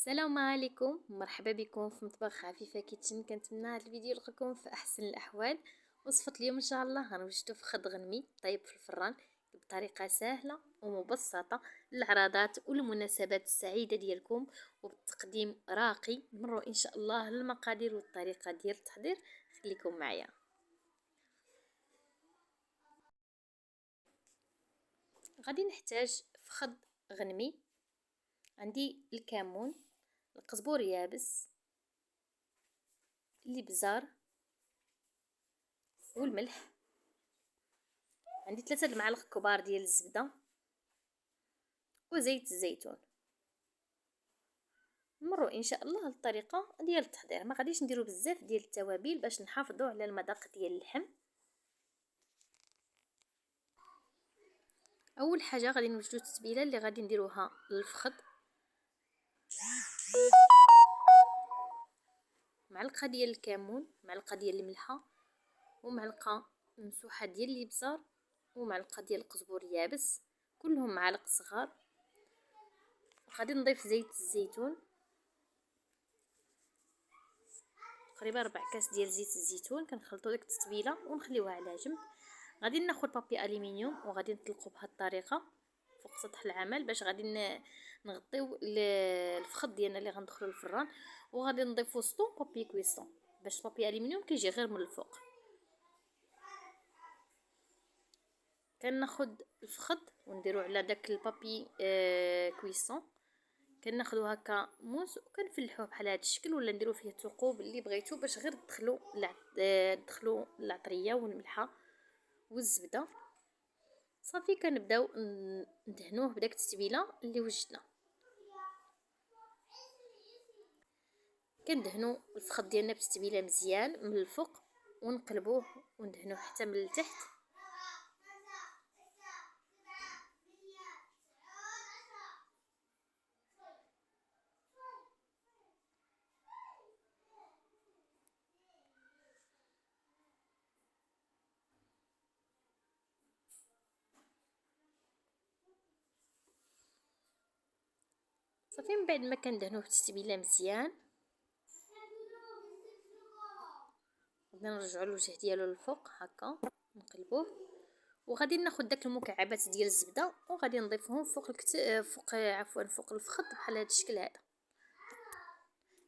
السلام عليكم، مرحبا بكم في مطبخ عفيفه كيتشن. كنتمنى هذا الفيديو يلقاكم في احسن الاحوال. وصفه اليوم ان شاء الله غنوجدو فخذ غنمي طيب في الفران بطريقه سهله ومبسطه للعراضات والمناسبات السعيده ديالكم، وبالتقديم راقي. نمروا ان شاء الله للمقادير والطريقه ديال التحضير. خليكم معايا. غادي نحتاج فخذ غنمي، عندي الكمون، القزبور يابس، الابزار والملح، عندي 3 المعالق كبار ديال الزبده وزيت الزيتون. نمروا ان شاء الله للطريقه ديال التحضير. ما غاديش نديروا بزاف ديال التوابل باش نحافظوا على المذاق ديال اللحم. اول حاجه غادي نوجدوا التتبيله اللي غادي نديروها للفخذ. معلقه ديال الكمون، معلقه ديال الملحه، ومعلقه ممسوحه ديال الابزار، ومعلقه ديال القزبور يابس، كلهم معالق صغار. غادي نضيف زيت الزيتون، تقريبا 4 كاس ديال زيت الزيتون. كنخلطوا ديك التتبيله ونخليوها على جنب. غادي ناخذ بابي الومنيوم وغادي نطلقوا بهذه الطريقه فوق سطح العمل باش غادي نغطيو الفخذ ديالنا اللي غندخلو للفران، وغادي نضيف وسطو بابي كويسون باش بابي الومنيوم كيجي غير من الفوق. كناخذ الفخذ ونديرو على داك البابي كويسون، كناخذو هكا موس وكنفلحوه بحال هذا الشكل، ولا نديرو فيه ثقوب اللي بغيتو باش غير تدخلو العطريه والملحه والزبده. صافي كنبداو ندهنوه بداك التتبيله اللي وجدنا. كندهنوا الفخذ ديالنا بالتتبيله مزيان من الفوق ونقلبوه وندهنوه حتى من التحت. صافي من بعد ما كندهنوه بالتتبيله مزيان غادي نرجعوا الوجه ديالو للفوق هكا نقلبوه، وغادي ناخذ داك المكعبات ديال الزبده وغادي نضيفهم فوق الفخذ بحال هذا الشكل هذا.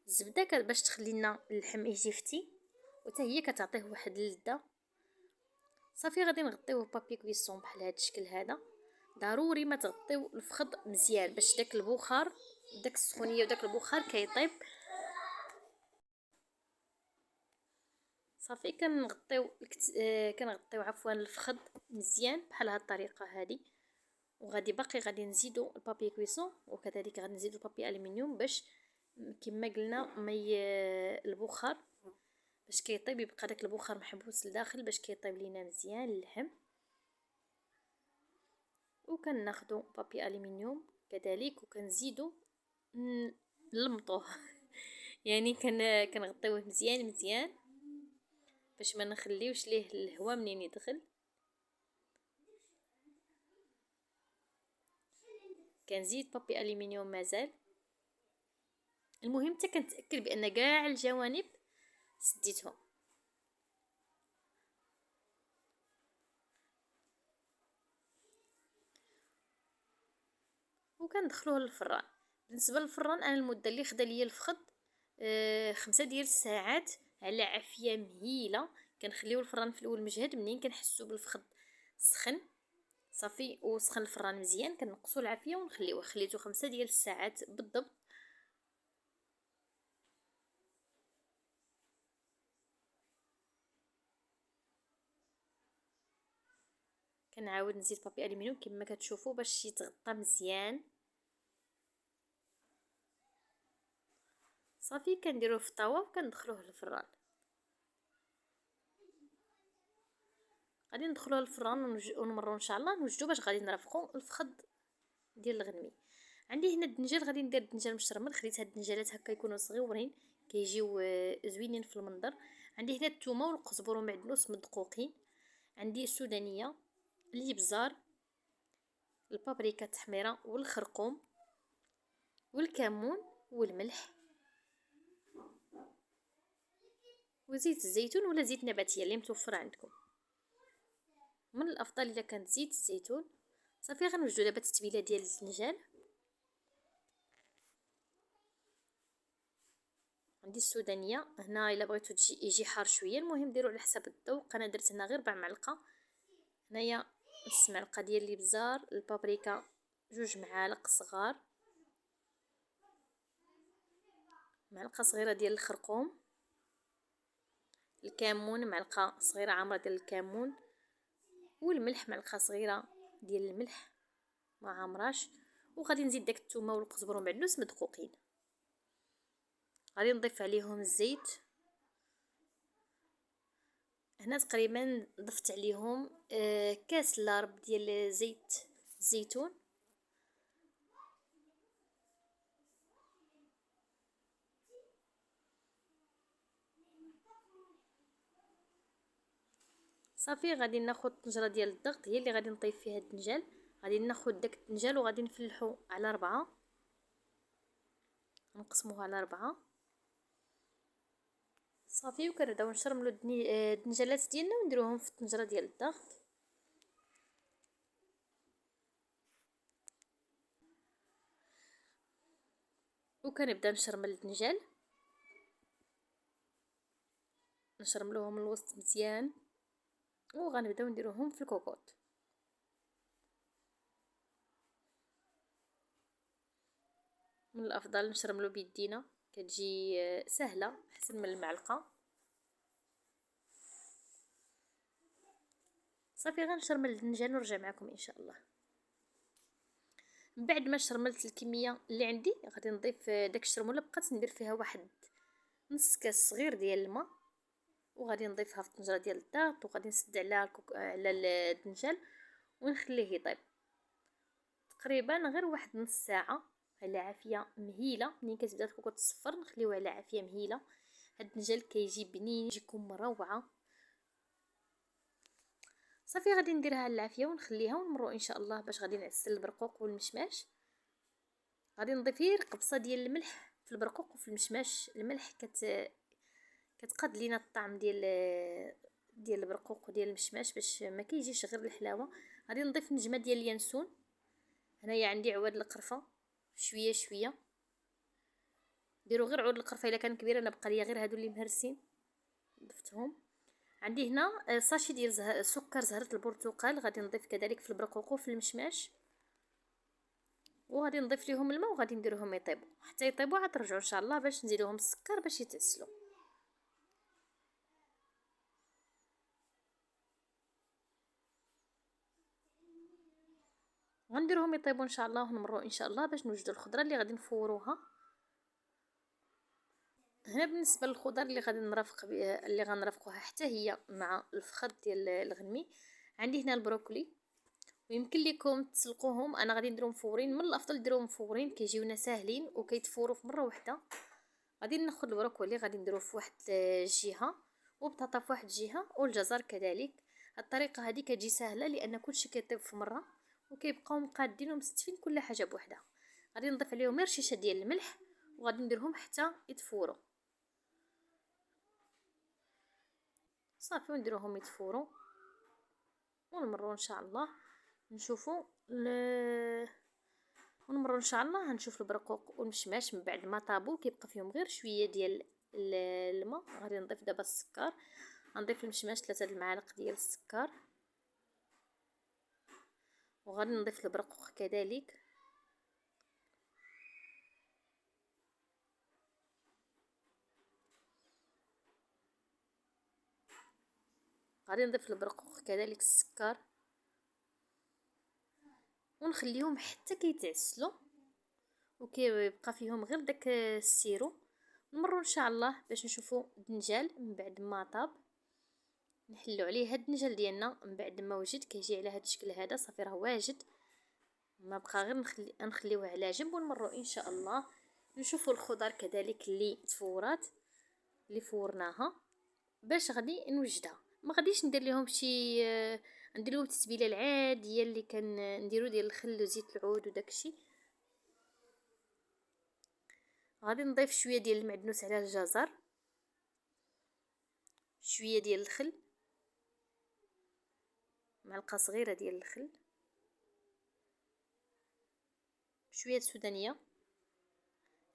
الزبده باش تخلي لنا اللحم يجي فتي وحتى هي كتعطيه واحد اللذه. صافي غادي نغطيوه بابي كويسون بحال هذا الشكل هذا. ضروري ما تغطيو الفخذ مزيان باش داك البخار، داك السخونيه وداك البخار كيطيب. صافي كنغطيو الفخذ مزيان بحال هاد الطريقه هذه. وغادي غادي نزيدو البابي كويسون، وكذلك غادي نزيدو البابي الومنيوم باش كما قلنا البخار باش كيطيب يبقى داك البخار محبوس لداخل باش كيطيب لينا مزيان اللحم. وكناخذوا بابي الومنيوم كذلك وكنزيدوا نلمطوه يعني كنغطيوه مزيان مزيان باش ما نخليوش ليه الهواء منين يدخل. كنزيد بابي الومنيوم مازال. المهم حتى كنتاكد بان كاع الجوانب سديتهم. وكندخلوه للفران. بالنسبه للفران انا المده اللي خدا ليا الفخذ 5 ديال الساعات على عافيه مهيله. كنخليو الفران في الاول مجهد، منين كنحسو بالفخذ سخن صافي وسخن الفران مزيان كنقصوا العافيه ونخليوه. خليته 5 ديال الساعات بالضبط. كنعاود نزيد بابي الومنيوم كما كتشوفوا باش يتغطى مزيان. صافي كنديروه في الطاوه وكندخلوه للفران. غادي ندخلوه للفران ونمروا ان شاء الله نوجدوا باش غادي نرافقوا الفخذ ديال الغنمي. عندي هنا الدنجال، غادي ندير الدنجال مشرمل. خديت هاد الدنجالات هكا يكونوا صغيورين كيجيو زوينين في المنظر. عندي هنا الثومه والقزبر ومعدنوس مدقوقين، عندي السودانيه، الابزار، البابريكا التحميره والخرقوم والكمون والملح وزيت الزيتون ولا زيت نباتيه اللي متوفر عندكم. من الافضل اذا كانت زيت الزيتون. صافي غنوجدوا دابا التتبيله ديال الدنجال. عندي السودانيه هنا، الا بغيتو يجي حار شويه المهم ديروا على حسب الذوق. انا درت هنا غير 4 معلقه. هنايا نص معلقه ديال الابزار، البابريكا 2 معالق صغار، معلقه صغيره ديال الخرقوم، الكمون معلقه صغيره عامره ديال الكمون، والملح معلقه صغيره ديال الملح ما عامراش. وغادي نزيد داك الثومه والقزبر والمعدنوس مدقوقين. غادي نضيف عليهم الزيت. هنا تقريبا ضفت عليهم كاس لارب ديال زيت الزيتون. صافي غادي ناخذ طنجره ديال الضغط هي اللي غادي نطيب فيها الدنجال. غادي ناخذ داك الدنجال وغادي نفلحو على 4، نقسموه على 4 صافي. وكنبداو نشرملو الدنجالات ديالنا ونديروهم في الطنجره ديال الضغط. وكنبدا نشرمل الدنجال، نشرملوهم من الوسط مزيان وغنبداو نديروهم في الكوكوط. من الافضل نشرملو بيدينا، كتجي سهله احسن من المعلقه. صافي غنشرمل الدنجال ونرجع معكم ان شاء الله. من بعد ما شرملت الكميه اللي عندي غادي نضيف داك الشرموله، بقات ندير فيها واحد نص كاس صغير ديال الماء وغادي نضيفها في الطنجره ديال الضغط وغادي نسد على الدنجال ونخليه يطيب تقريبا غير واحد نص ساعه على عافيه مهيله. ملي كتبدا الكوكوط تصفر نخليوه على عافيه مهيله. هاد الدنجال كيجي بنين، يجيكم روعه. صافي غادي نديرها على العافيه ونخليها ونمروا ان شاء الله باش غادي نعسل البرقوق والمشماش. غادي نضيف غير قبصه ديال الملح في البرقوق وفي المشماش. الملح كتقاد لينا الطعم ديال البرقوق وديال المشماش باش ما كيجيش غير الحلاوه. غادي نضيف نجمه ديال اليانسون. هنايا عندي عواد القرفه شويه شويه. ديروا غير عود القرفه الا كان كبير، انا بقى لي غير هادو اللي مهرسين ضفتهم. عندي هنا ساشي ديال سكر زهره البرتقال غادي نضيف كذلك في البرقوق وفي المشماش. وغادي نضيف ليهم الماء وغادي نديرهم يطيبوا حتى يطيبوا عاد نرجعوا ان شاء الله باش نزيدوهم السكر باش يتعسلوا. غنديرهم يطيبوا ان شاء الله ونمروا ان شاء الله باش نوجدوا الخضره اللي غادي نفوروها. هنا بالنسبه للخضر اللي غادي اللي غنرافقوها حتى هي مع الفخذ ديال الغنمي. عندي هنا البروكلي ويمكن لكم تسلقوهم، انا غادي نديرهم مفورين. من الافضل ديروهم مفورين كيجيونا ساهلين وكيتفوروا في مره واحده. غادي ناخذ البروكلي غادي نديروه في واحد الجهه وبطاطا في واحد الجهه والجزر كذلك. الطريقه هذه كتجي سهله لان كلشي كيطيب في مره وكيبقاو مقادين ومستفين كل حاجه بوحدها. غادي نضيف عليهم غير شيشه ديال الملح وغادي نديرهم حتى يتفوروا صافي ونديروهم يتفوروا ونمروا ان شاء الله نشوفوا ونمروا ان شاء الله هنشوف البرقوق والمشماش من بعد ما طابوا كيبقى فيهم غير شويه ديال الماء. غادي نضيف دابا السكر، غنضيف المشماش 3 المعالق ديال السكر وغادي نضيف البرقوق كذلك. غادي نضيف البرقوق كذلك السكر ونخليهم حتى كيتعسلوا وكيبقى فيهم غير داك السيرو. نمروا ان شاء الله باش نشوفوا الدنجال من بعد ما طاب. نحلوا عليه هاد الدنجال ديالنا من بعد ما وجد كيجي على هاد الشكل هذا. صافي راه واجد، ما بقى غير نخليوه على جنب ونمروا ان شاء الله نشوفوا الخضر كذلك اللي تفورات اللي فورناها باش غادي نوجدها. ما غاديش ندير لهم شي ندير لهم التتبيله العاديه اللي كان نديرو ديال الخل وزيت العود وداكشي. غادي نضيف شويه ديال المعدنوس على الجزر، شويه ديال الخل، معلقه صغيره ديال الخل، شويه سودانيه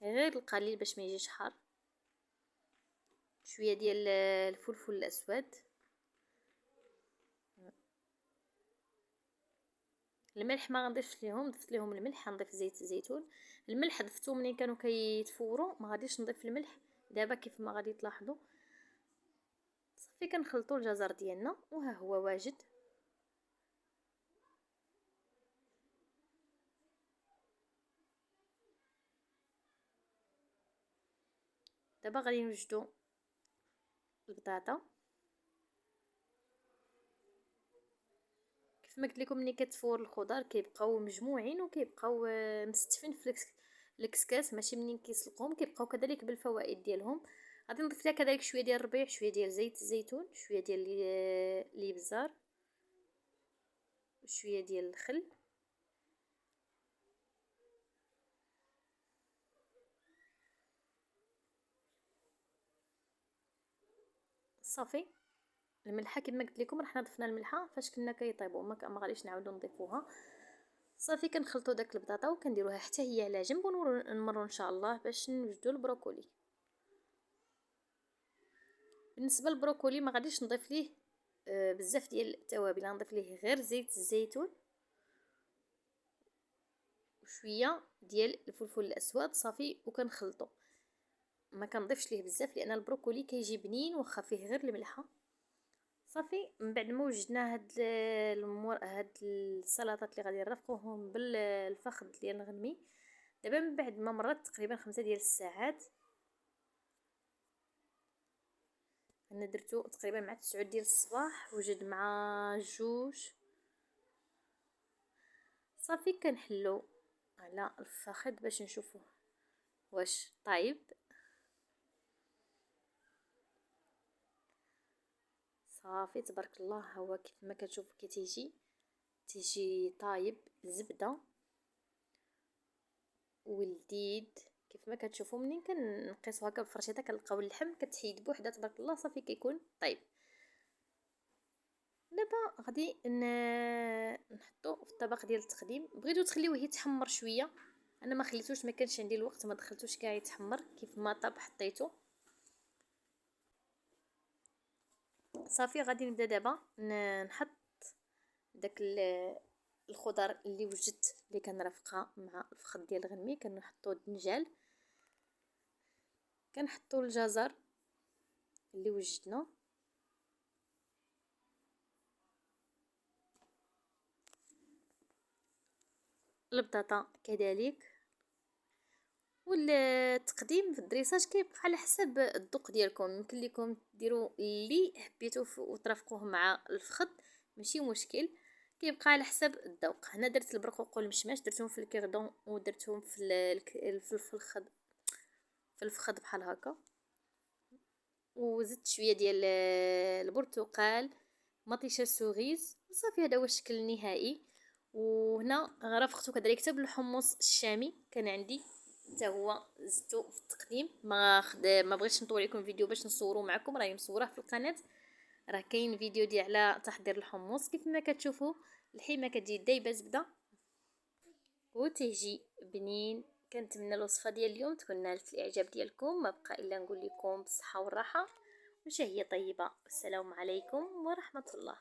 غير القليل باش ما يجيش حار، شويه ديال الفلفل الاسود، الملح ما غنضيفش ليهم، ضفت ليهم الملح، غنضيف زيت الزيتون. الملح ضفتو ملي كانوا كيتفوروا، ما غاديش نضيف الملح دابا كيف ما غادي تلاحظوا. صافي كنخلطوا الجزر ديالنا وها هو واجد. دابا غادي نوجدوا البطاطا. كيف ما قلت لكم ملي كتفور الخضر كيبقاو مجموعين وكيبقاو مستفين في الكسكاس، ماشي منين كيسلقوهم كيبقاو كذلك بالفوائد ديالهم. غادي نضيف لها كذلك شويه ديال الربيع، شويه ديال زيت الزيتون، شويه ديال الابزار، شويه ديال الخل. صافي الملحه كما قلت لكم حنا ضفنا الملحه فاش كنا كيطيبوا، ما غاديش نعاودو نضيفوها. صافي كنخلطوا داك البطاطا وكنديروها حتى هي على جنب، ونمروا ان شاء الله باش نوجدوا البروكولي. بالنسبه للبروكولي ما غاديش نضيف ليه بزاف ديال التوابل، غنضيف ليه غير زيت الزيتون وشويه ديال الفلفل الاسود صافي، وكنخلطوا. ما كنضيفش ليه بزاف لان البروكولي كيجي بنين واخا فيه غير الملحه. صافي من بعد ما وجدنا هاد السلطات اللي غادي نرافقوهم بالفخذ ديال الغنمي، دابا من بعد ما مرات تقريبا 5 ديال الساعات، انا درتو تقريبا مع 9 ديال الصباح وجد مع 2. صافي كنحلو على الفخذ باش نشوفوه واش طايب. صافي تبارك الله، هو كيف ما كتشوفوا تيجي طايب زبده ولذيذ. كيف ما كتشوفوا منين كنقيسو هكا بفرشيطه كنلقاو اللحم كتحيد بوحدها تبارك الله صافي كيكون طيب. دابا غادي نحطو في الطبق ديال التقديم. بغيتو تخليوه يتحمر شويه، انا ما خليتوش، ما كانش عندي الوقت، ما دخلتوش كاع يتحمر كيف ما طاب حطيته. صافي غادي نبدا دابا نحط داك الخضر اللي وجدت اللي كنرافقها مع الفخذ ديال الغنمي. كنحطو الدنجال، كنحطو الجزر اللي وجدنا، البطاطا كذلك. والتقديم في الدريساج كيبقى على حسب الذوق ديالكم، يمكن لكم ديروا اللي حبيتو وترافقوه مع الفخذ، ماشي مشكل، كيبقى على حسب الذوق. هنا درت البرقوق والمشماش، درتهم في الكيردون ودرتهم في الفخذ بحال هكا، وزدت شويه ديال البرتقال، مطيشه سوغيز. صافي هذا هو الشكل النهائي. وهنا رافقته كذلك حتى بالحمص الشامي كان عندي حتى هو، زدته في التقديم. ما بغيتش نطول لكم فيديو باش نصوروا معكم، راني مصوره في القناه، راه كاين فيديو ديال على تحضير الحمص. كيف ما كتشوفوا الحيمه كتجي دايبه زبده وتيجي بنين. كنتمنى الوصفه ديال اليوم تكون نالت الاعجاب ديالكم، ما بقى الا نقول لكم بالصحه والراحه وشهيه طيبه. السلام عليكم ورحمه الله.